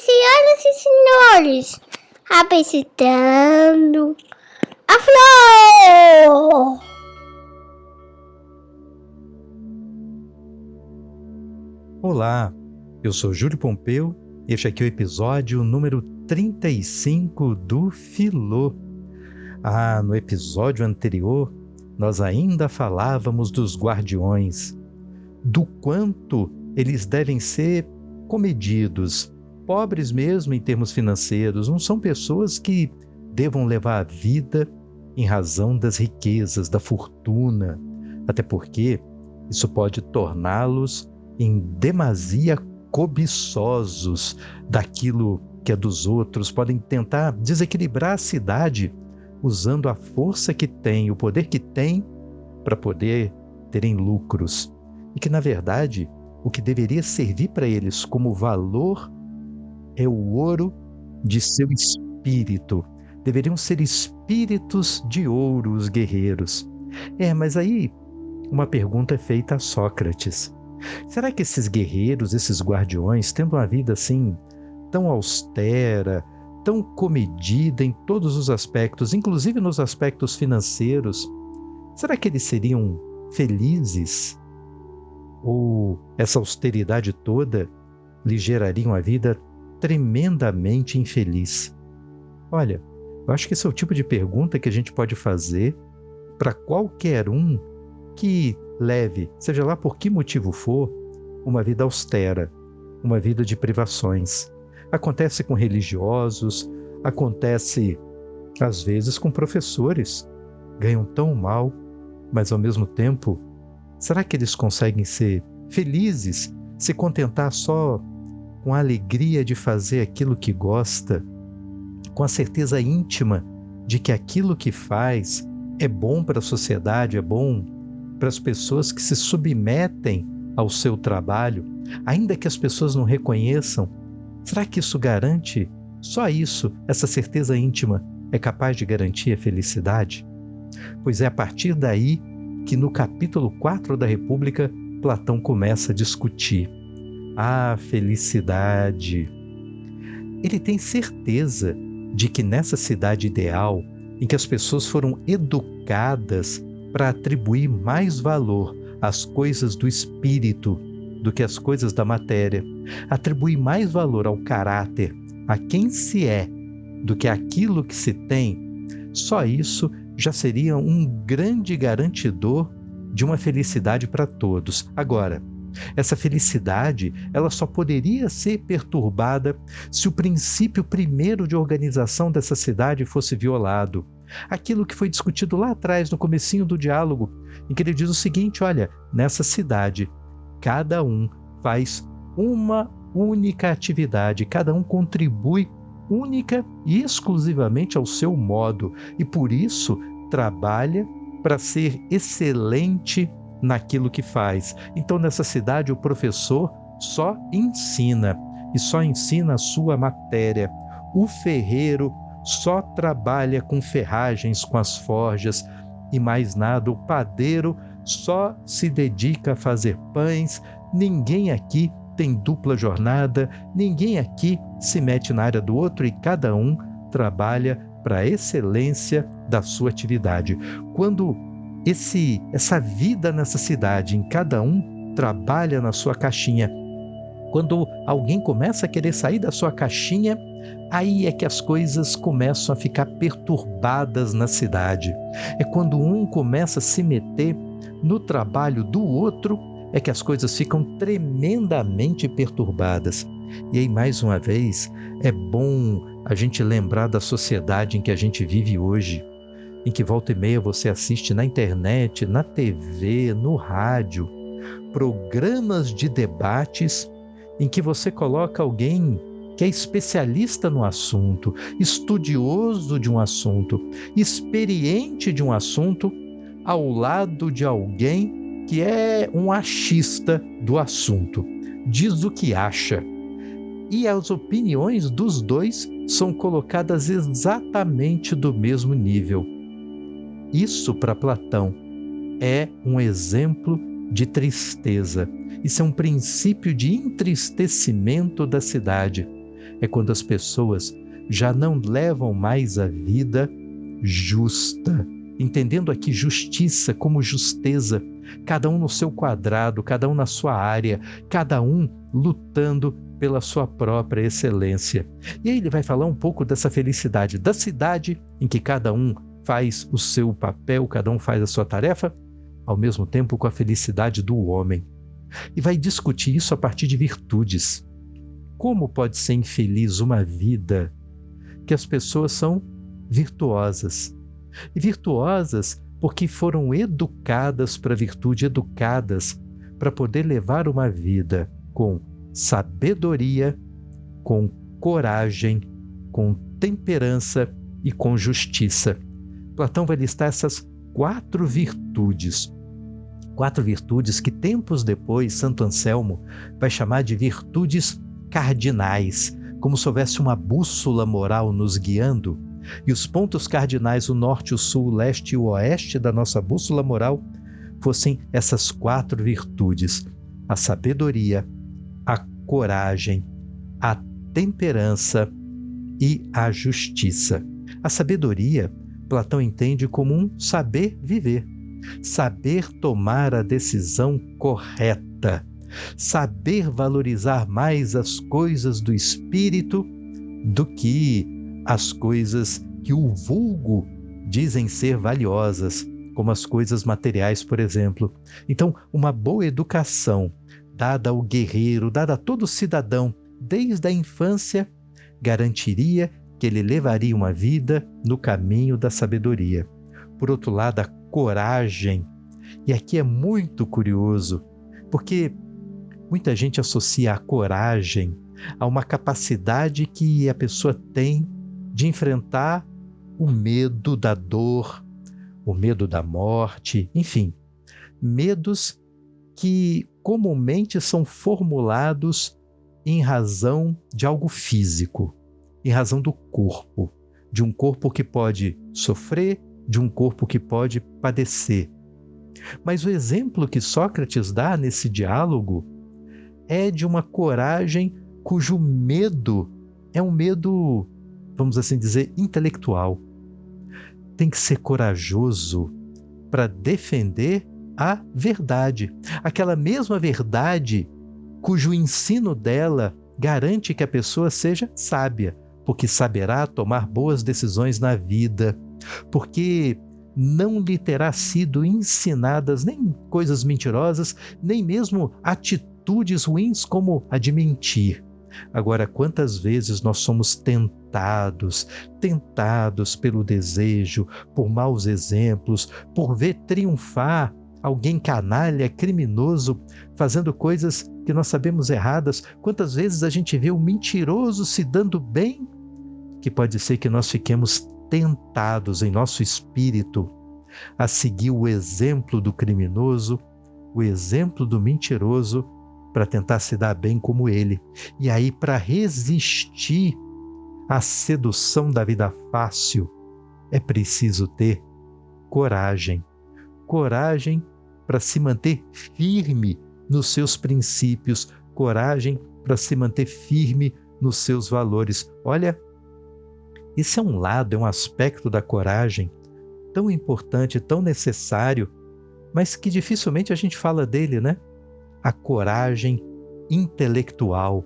senhoras e senhores, apresentando a Flor! Olá, eu sou Júlio Pompeu e este aqui é o episódio número 35 do Filô. No episódio anterior, nós ainda falávamos dos guardiões, do quanto eles devem ser comedidos, pobres mesmo em termos financeiros, não são pessoas que devam levar a vida em razão das riquezas, da fortuna, até porque isso pode torná-los em demasia cobiçosos daquilo que é dos outros, podem tentar desequilibrar a cidade usando a força que tem, o poder que tem para poder terem lucros. E que, na verdade, o que deveria servir para eles como valor é o ouro de seu espírito. Deveriam ser espíritos de ouro os guerreiros. Mas aí uma pergunta é feita a Sócrates. Será que esses guerreiros, esses guardiões, tendo uma vida assim tão austera, tão comedida em todos os aspectos, inclusive nos aspectos financeiros, será que eles seriam felizes? Ou essa austeridade toda lhe geraria uma vida tremendamente infeliz? Olha, eu acho que esse é o tipo de pergunta que a gente pode fazer para qualquer um que leve, seja lá por que motivo for, uma vida austera, uma vida de privações. Acontece com religiosos, acontece às vezes com professores. Ganham tão mal, mas ao mesmo tempo, será que eles conseguem ser felizes, se contentar só com a alegria de fazer aquilo que gosta, com a certeza íntima de que aquilo que faz é bom para a sociedade, é bom para as pessoas que se submetem ao seu trabalho, ainda que as pessoas não reconheçam? Será que isso garante? Só isso, essa certeza íntima, é capaz de garantir a felicidade? Pois é a partir daí que no capítulo 4 da República, Platão começa a discutir a felicidade. Ele tem certeza de que nessa cidade ideal, em que as pessoas foram educadas para atribuir mais valor às coisas do espírito do que às coisas da matéria, atribuir mais valor ao caráter, a quem se é, do que àquilo que se tem, só isso já seria um grande garantidor de uma felicidade para todos. Agora, essa felicidade, ela só poderia ser perturbada se o princípio primeiro de organização dessa cidade fosse violado. Aquilo que foi discutido lá atrás, no comecinho do diálogo, em que ele diz o seguinte: olha, nessa cidade, cada um faz uma única atividade, cada um contribui única e exclusivamente ao seu modo, e por isso trabalha para ser excelente naquilo que faz. Então, nessa cidade, o professor só ensina, e só ensina a sua matéria. O ferreiro só trabalha com ferragens, com as forjas e mais nada. O padeiro só se dedica a fazer pães. Ninguém aqui tem dupla jornada, ninguém aqui se mete na área do outro, e cada um trabalha para a excelência da sua atividade. Quando essa vida nessa cidade, em cada um trabalha na sua caixinha, quando alguém começa a querer sair da sua caixinha, aí é que as coisas começam a ficar perturbadas na cidade. É quando um começa a se meter no trabalho do outro, é que as coisas ficam tremendamente perturbadas. E aí, mais uma vez, é bom a gente lembrar da sociedade em que a gente vive hoje, em que volta e meia você assiste na internet, na TV, no rádio, programas de debates em que você coloca alguém que é especialista no assunto, estudioso de um assunto, experiente de um assunto, ao lado de alguém que é um achista do assunto, diz o que acha. E as opiniões dos dois são colocadas exatamente do mesmo nível. Isso, para Platão, é um exemplo de tristeza. Isso é um princípio de entristecimento da cidade. é quando as pessoas já não levam mais a vida justa, entendendo aqui justiça como justeza, cada um no seu quadrado, cada um na sua área, cada um lutando pela sua própria excelência. E aí ele vai falar um pouco dessa felicidade da cidade, em que cada um faz o seu papel, cada um faz a sua tarefa, ao mesmo tempo com a felicidade do homem. E vai discutir isso a partir de virtudes. Como pode ser infeliz uma vida que as pessoas são virtuosas? E virtuosas porque foram educadas para a virtude, educadas para poder levar uma vida com sabedoria, com coragem, com temperança e com justiça. Platão vai listar essas 4 virtudes. 4 virtudes que tempos depois Santo Anselmo vai chamar de virtudes cardinais, como se houvesse uma bússola moral nos guiando, e os pontos cardinais, o norte, o sul, o leste e o oeste da nossa bússola moral, fossem essas 4 virtudes: a sabedoria, a coragem, a temperança e a justiça. A sabedoria, Platão entende como um saber viver, saber tomar a decisão correta, saber valorizar mais as coisas do espírito do que as coisas que o vulgo dizem ser valiosas, como as coisas materiais, por exemplo. Então, uma boa educação dada ao guerreiro, dada a todo cidadão, desde a infância, garantiria que ele levaria uma vida no caminho da sabedoria. Por outro lado, a coragem. E aqui é muito curioso, porque muita gente associa a coragem a uma capacidade que a pessoa tem de enfrentar o medo da dor, o medo da morte, enfim, medos que comumente são formulados em razão de algo físico, em razão do corpo, de um corpo que pode sofrer, de um corpo que pode padecer. Mas o exemplo que Sócrates dá nesse diálogo é de uma coragem cujo medo é um medo, vamos assim dizer, intelectual. Tem que ser corajoso para defender a verdade, aquela mesma verdade cujo ensino dela garante que a pessoa seja sábia, porque saberá tomar boas decisões na vida, porque não lhe terá sido ensinadas nem coisas mentirosas, nem mesmo atitudes ruins como a de mentir. Agora, quantas vezes nós somos tentados pelo desejo, por maus exemplos, por ver triunfar alguém canalha, criminoso, fazendo coisas que nós sabemos erradas. Quantas vezes a gente vê o mentiroso se dando bem, que pode ser que nós fiquemos tentados em nosso espírito a seguir o exemplo do criminoso, o exemplo do mentiroso, para tentar se dar bem como ele. E aí, para resistir à sedução da vida fácil, é preciso ter coragem. Coragem para se manter firme nos seus princípios, coragem para se manter firme nos seus valores. Olha, esse é um lado, é um aspecto da coragem tão importante, tão necessário, mas que dificilmente a gente fala dele, né? A coragem intelectual,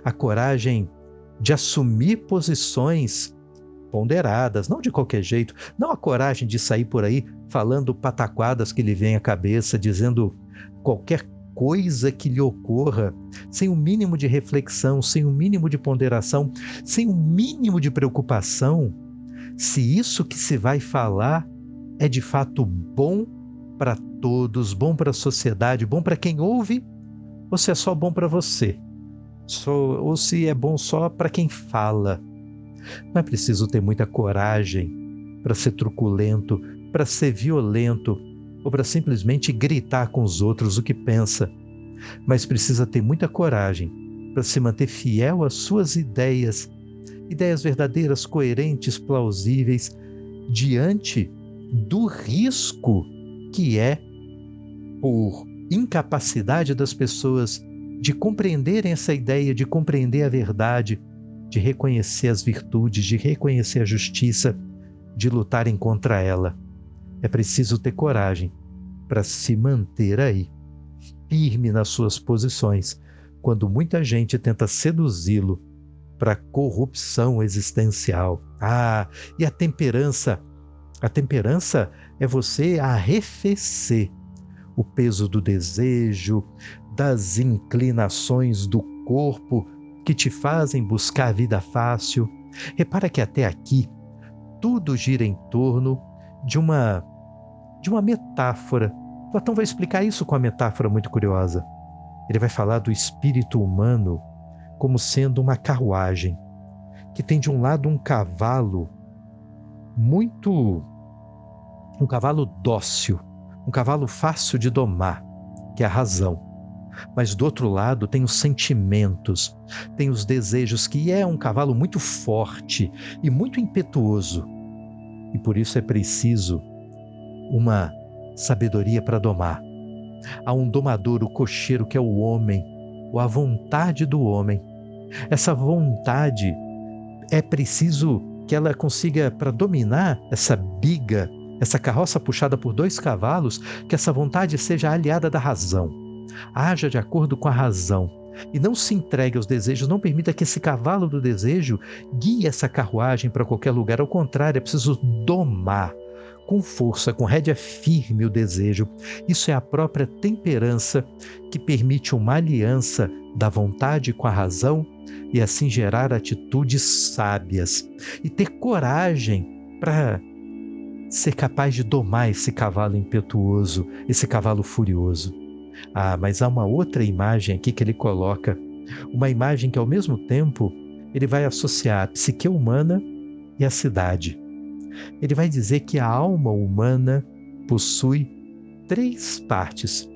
a coragem de assumir posições ponderadas, não de qualquer jeito, não a coragem de sair por aí falando pataquadas que lhe vem à cabeça, dizendo qualquer coisa que lhe ocorra, sem o mínimo de reflexão, sem o mínimo de ponderação, sem o mínimo de preocupação, se isso que se vai falar é de fato bom para todos, bom para a sociedade, bom para quem ouve, ou se é só bom para você, ou se é bom só para quem fala. Não é preciso ter muita coragem para ser truculento, para ser violento, ou para simplesmente gritar com os outros o que pensa, mas precisa ter muita coragem para se manter fiel às suas ideias verdadeiras, coerentes, plausíveis, diante do risco que é, por incapacidade das pessoas de compreenderem essa ideia, de compreender a verdade, de reconhecer as virtudes, de reconhecer a justiça, de lutarem contra ela. É preciso ter coragem para se manter aí, firme nas suas posições, quando muita gente tenta seduzi-lo para a corrupção existencial. E a temperança? A temperança é você arrefecer o peso do desejo, das inclinações do corpo que te fazem buscar a vida fácil. Repara que até aqui tudo gira em torno de uma metáfora. Platão vai explicar isso com uma metáfora muito curiosa. Ele vai falar do espírito humano como sendo uma carruagem, que tem de um lado um cavalo dócil, um cavalo fácil de domar, que é a razão. Mas do outro lado tem os sentimentos, tem os desejos, que é um cavalo muito forte e muito impetuoso. E por isso é preciso uma sabedoria para domar. Há um domador, o cocheiro, que é o homem, ou a vontade do homem. Essa vontade é preciso que ela consiga, para dominar essa biga, essa carroça puxada por 2 cavalos, que essa vontade seja aliada da razão. Haja de acordo com a razão e não se entregue aos desejos, não permita que esse cavalo do desejo guie essa carruagem para qualquer lugar. Ao contrário, é preciso domar com força, com rédea firme o desejo. Isso é a própria temperança, que permite uma aliança da vontade com a razão e assim gerar atitudes sábias e ter coragem para ser capaz de domar esse cavalo impetuoso, esse cavalo furioso. Mas há uma outra imagem aqui que ele coloca, uma imagem que ao mesmo tempo ele vai associar a psique humana e a cidade. Ele vai dizer que a alma humana possui 3 partes.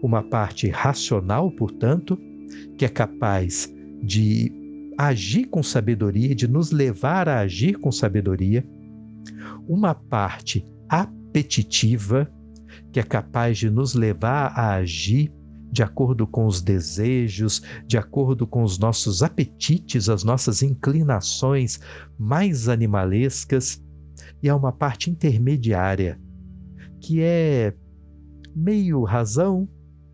Uma parte racional, portanto, que é capaz de agir com sabedoria, de nos levar a agir com sabedoria. Uma parte apetitiva, que é capaz de nos levar a agir de acordo com os desejos, de acordo com os nossos apetites, as nossas inclinações mais animalescas. E há uma parte intermediária, que é meio razão,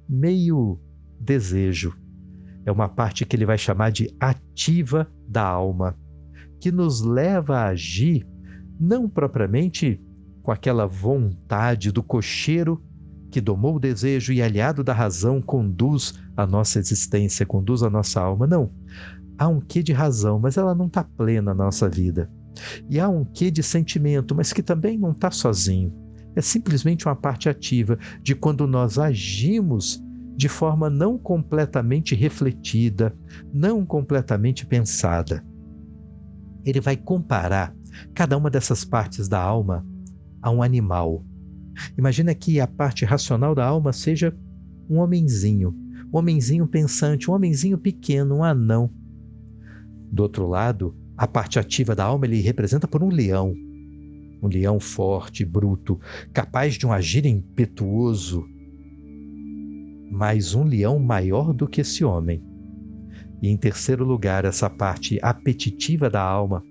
meio desejo. É uma parte que ele vai chamar de ativa da alma, que nos leva a agir não propriamente com aquela vontade do cocheiro que domou o desejo e, aliado da razão, conduz a nossa existência, conduz a nossa alma. Não. Há um quê de razão, mas ela não está plena na nossa vida. E há um quê de sentimento, mas que também não está sozinho. É simplesmente uma parte ativa de quando nós agimos de forma não completamente refletida, não completamente pensada. Ele vai comparar cada uma dessas partes da alma a um animal. Imagina que a parte racional da alma seja um homenzinho pensante, um homenzinho pequeno, um anão. Do outro lado, a parte ativa da alma ele representa por um leão forte, bruto, capaz de um agir impetuoso, mas um leão maior do que esse homem. E em terceiro lugar, essa parte apetitiva da alma,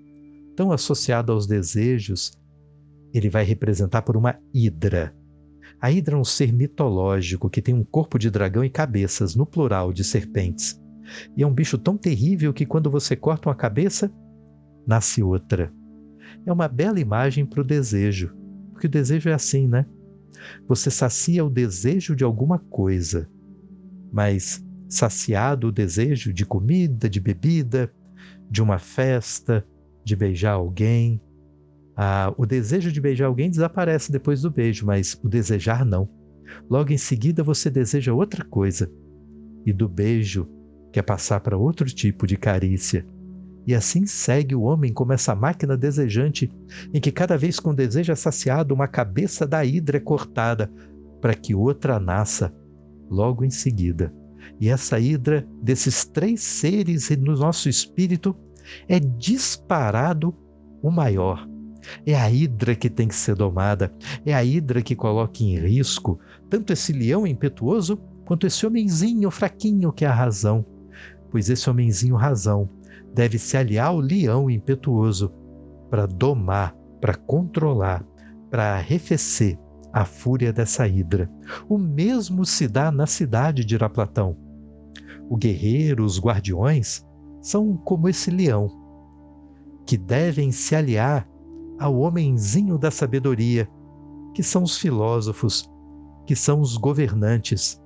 tão associada aos desejos, ele vai representar por uma hidra. A hidra é um ser mitológico que tem um corpo de dragão e cabeças, no plural, de serpentes. E é um bicho tão terrível que quando você corta uma cabeça, nasce outra. É uma bela imagem para o desejo, porque o desejo é assim, né? Você sacia o desejo de alguma coisa, mas saciado o desejo de comida, de bebida, de uma festa, de beijar alguém, o desejo de beijar alguém desaparece depois do beijo, mas o desejar não. Logo em seguida você deseja outra coisa, e do beijo quer passar para outro tipo de carícia. E assim segue o homem como essa máquina desejante, em que cada vez que um desejo é saciado, uma cabeça da hidra é cortada, para que outra nasça logo em seguida. E essa hidra, desses 3 seres no nosso espírito, é disparado o maior. É a hidra que tem que ser domada, é a hidra que coloca em risco tanto esse leão impetuoso, quanto esse homenzinho fraquinho que é a razão. Pois esse homenzinho razão deve se aliar ao leão impetuoso para domar, para controlar, para arrefecer a fúria dessa hidra. O mesmo se dá na cidade, dirá Platão. O guerreiro, os guardiões, são como esse leão, que devem se aliar ao homenzinho da sabedoria, que são os filósofos, que são os governantes,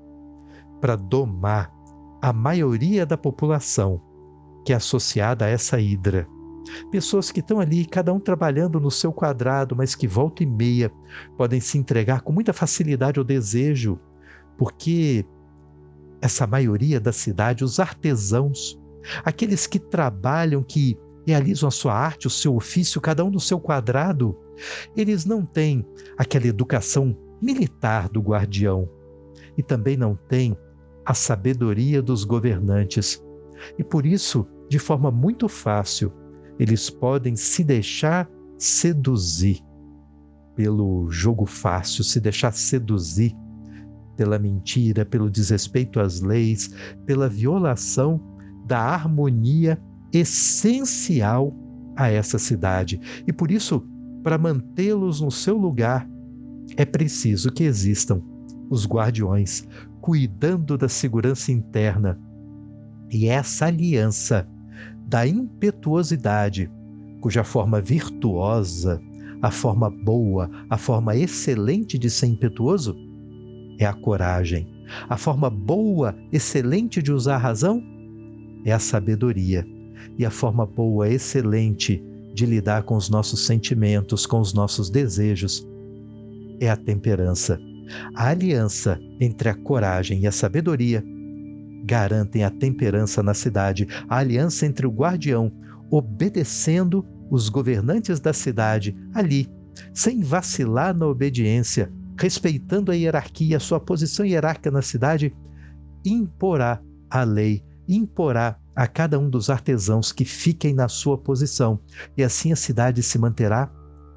para domar a maioria da população que é associada a essa hidra. Pessoas que estão ali, cada um trabalhando no seu quadrado, mas que volta e meia podem se entregar com muita facilidade ao desejo, porque essa maioria da cidade, os artesãos, aqueles que trabalham, que realizam a sua arte, o seu ofício, cada um no seu quadrado, eles não têm aquela educação militar do guardião e também não têm a sabedoria dos governantes. E por isso, de forma muito fácil, eles podem se deixar seduzir pelo jogo fácil, se deixar seduzir pela mentira, pelo desrespeito às leis, pela violação da harmonia essencial a essa cidade. E por isso, para mantê-los no seu lugar, é preciso que existam os guardiões cuidando da segurança interna. E essa aliança da impetuosidade, cuja forma virtuosa, a forma boa, a forma excelente de ser impetuoso, é a coragem. A forma boa, excelente de usar a razão, é a sabedoria. E a forma boa, excelente de lidar com os nossos sentimentos, com os nossos desejos, é a temperança. A aliança entre a coragem e a sabedoria garantem a temperança na cidade. A aliança entre o guardião, obedecendo os governantes da cidade, ali, sem vacilar na obediência, respeitando a hierarquia, a sua posição hierárquica na cidade, imporá a lei, imporá a cada um dos artesãos que fiquem na sua posição. E assim a cidade se manterá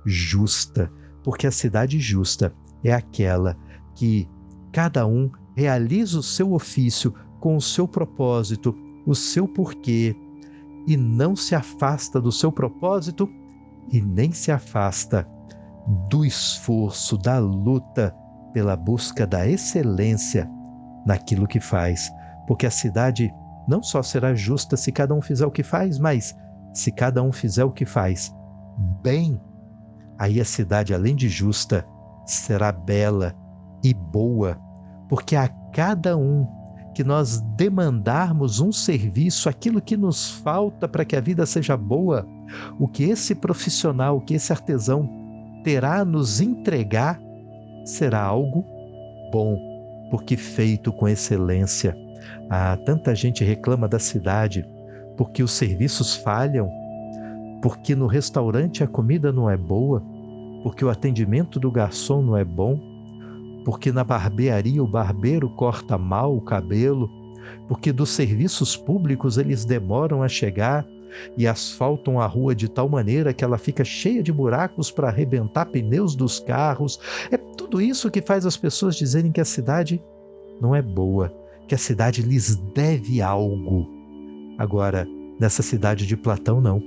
justa, porque a cidade justa é aquela que cada um realiza o seu ofício com o seu propósito, o seu porquê, e não se afasta do seu propósito e nem se afasta do esforço, da luta pela busca da excelência naquilo que faz. Porque a cidade não só será justa se cada um fizer o que faz, mas se cada um fizer o que faz bem, aí a cidade, além de justa, será bela e boa, porque a cada um que nós demandarmos um serviço, aquilo que nos falta para que a vida seja boa, o que esse profissional, o que esse artesão terá a nos entregar, será algo bom, porque feito com excelência. Tanta gente reclama da cidade porque os serviços falham, porque no restaurante a comida não é boa, porque o atendimento do garçom não é bom, porque na barbearia o barbeiro corta mal o cabelo, porque dos serviços públicos eles demoram a chegar e asfaltam a rua de tal maneira que ela fica cheia de buracos para arrebentar pneus dos carros. É tudo isso que faz as pessoas dizerem que a cidade não é boa, que a cidade lhes deve algo. Agora, nessa cidade de Platão, não.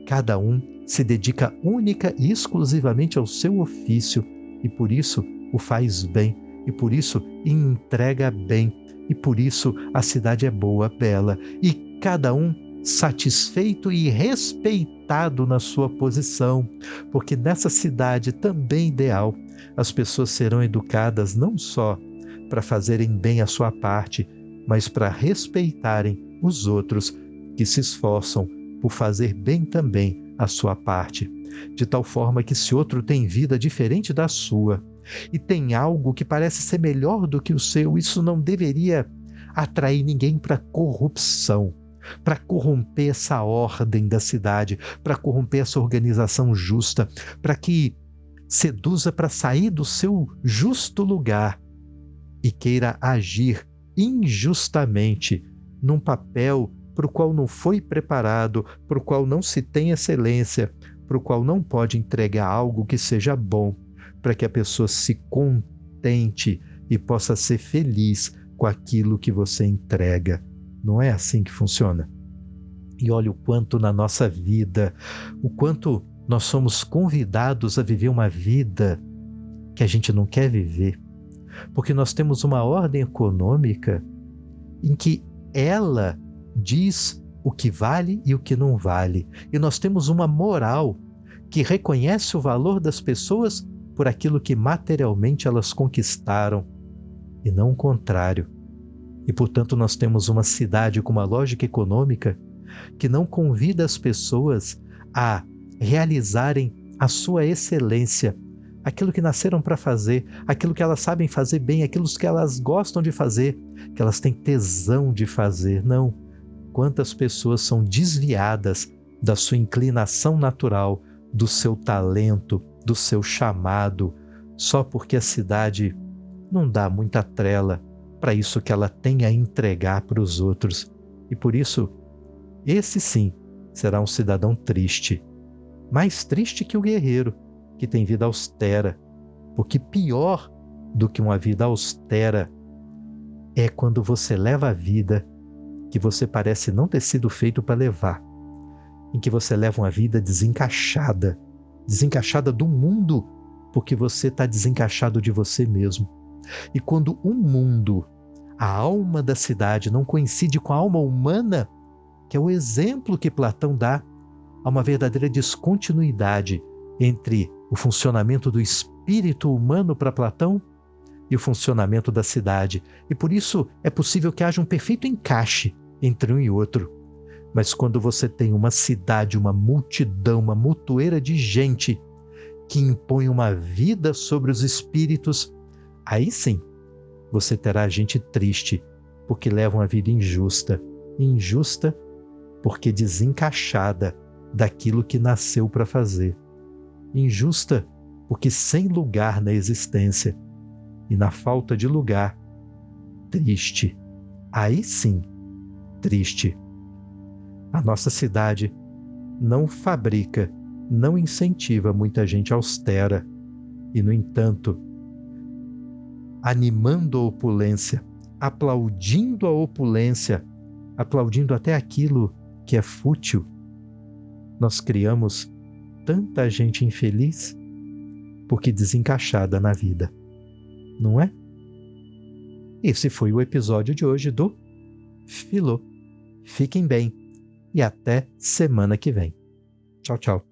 Cada um se dedica única e exclusivamente ao seu ofício e por isso o faz bem, e por isso entrega bem, e por isso a cidade é boa, bela, e cada um satisfeito e respeitado na sua posição, porque nessa cidade também ideal as pessoas serão educadas não só para fazerem bem a sua parte, mas para respeitarem os outros que se esforçam por fazer bem também a sua parte, de tal forma que se outro tem vida diferente da sua e tem algo que parece ser melhor do que o seu, isso não deveria atrair ninguém para corrupção, para corromper essa ordem da cidade, para corromper essa organização justa, para que seduza para sair do seu justo lugar e queira agir injustamente num papel para o qual não foi preparado, para o qual não se tem excelência, para o qual não pode entregar algo que seja bom, para que a pessoa se contente e possa ser feliz com aquilo que você entrega. Não é assim que funciona. E olha o quanto na nossa vida, o quanto nós somos convidados a viver uma vida que a gente não quer viver, porque nós temos uma ordem econômica em que ela diz o que vale e o que não vale. E nós temos uma moral que reconhece o valor das pessoas por aquilo que materialmente elas conquistaram, e não o contrário. E, portanto, nós temos uma cidade com uma lógica econômica que não convida as pessoas a realizarem a sua excelência, aquilo que nasceram para fazer, aquilo que elas sabem fazer bem, aquilo que elas gostam de fazer, que elas têm tesão de fazer. Não. Quantas pessoas são desviadas da sua inclinação natural, do seu talento, do seu chamado, só porque a cidade não dá muita trela para isso que ela tem a entregar para os outros. E por isso, esse sim será um cidadão triste, mais triste que o guerreiro, que tem vida austera, porque pior do que uma vida austera é quando você leva a vida que você parece não ter sido feito para levar, em que você leva uma vida desencaixada do mundo, porque você está desencaixado de você mesmo. E quando o mundo, a alma da cidade, não coincide com a alma humana, que é o exemplo que Platão dá, há uma verdadeira descontinuidade entre o funcionamento do espírito humano para Platão e o funcionamento da cidade. E por isso é possível que haja um perfeito encaixe entre um e outro. Mas quando você tem uma cidade, uma multidão, uma mutueira de gente que impõe uma vida sobre os espíritos, aí sim você terá gente triste, porque leva uma vida injusta. Injusta porque desencaixada daquilo que nasceu para fazer. Injusta porque sem lugar na existência. E na falta de lugar, triste. Aí sim, triste. A nossa cidade não fabrica, não incentiva muita gente austera e, no entanto, animando a opulência, aplaudindo a opulência, aplaudindo até aquilo que é fútil, nós criamos tanta gente infeliz porque desencaixada na vida, não é? Esse foi o episódio de hoje do Filô. Fiquem bem e até semana que vem. Tchau, tchau.